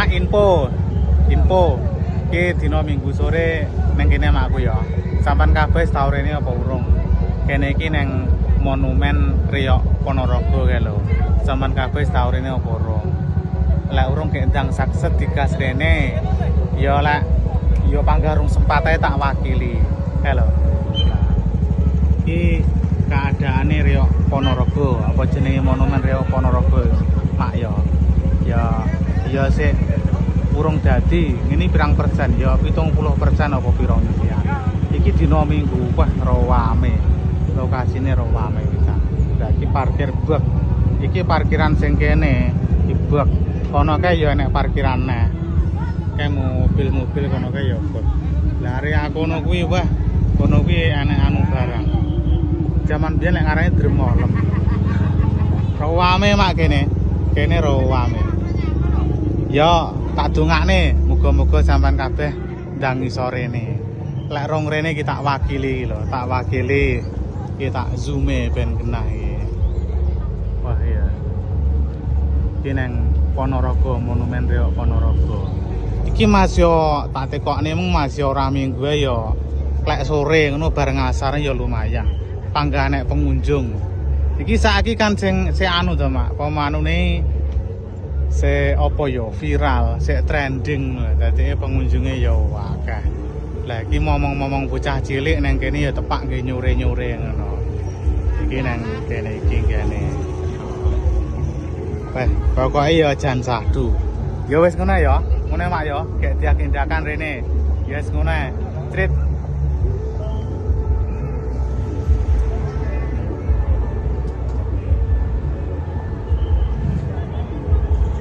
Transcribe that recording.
mak info ki dina Minggu sore neng kene makku ya. Sampeyan kabeh tau rene apa urung? Kene iki neng Monumen Riok Ponorogo kae lho. Sampeyan kabeh tau rene apa urung? Lek urung gek ndang sakset digas rene, ya lek ya panggarung sempat ae tak wakili. Kae lho. Iki keadaane Riok Ponorogo, apa jenenge Monumen Riok Ponorogo, Mak ya. Ya sik urung dadi, ini pirang persen ya 70% apa pira ya. Iki dina Minggu wah rame. Lokasine rame pisan. Lah iki parkir bek. Iki parkiran sing kene dibek. Kono kae ya enek parkiran neh. Kayak mobil-mobil kono kae ya bek. Lah area kono kuwi wah, kono kuwi enek anu barang. Zaman biyen lek ngarane Dremolem. Rame mak kene. Kene rame. Ya, tak dongakne muga-muga sampean kabeh ndang iso rene. Lek rong rene iki tak wakili lho, tak wakili iki tak zoome ben genah iki. Wah iya. Iki nang Ponorogo, Monumen Riok Ponorogo. Iki Mas yo tak tekokne mung Mas yo ora minggu ya. Lek sore ngono bareng asar ya lumayan. Panggah nek pengunjung. Iki saiki kan sing anu to Mak, pemanune se apa ya viral, se trending lho. Dadi pengunjunge ya akeh. Lah iki momong-momong bocah cilik nang kene ya tepak nggih nyore-nyore ngono. Iki nang kene iki kene. Weh, pokoke ya jan sahdu. Ya wis ngono ya. Ngono Mak ya, gek diagendakan rene. Ya wis ngono. Trit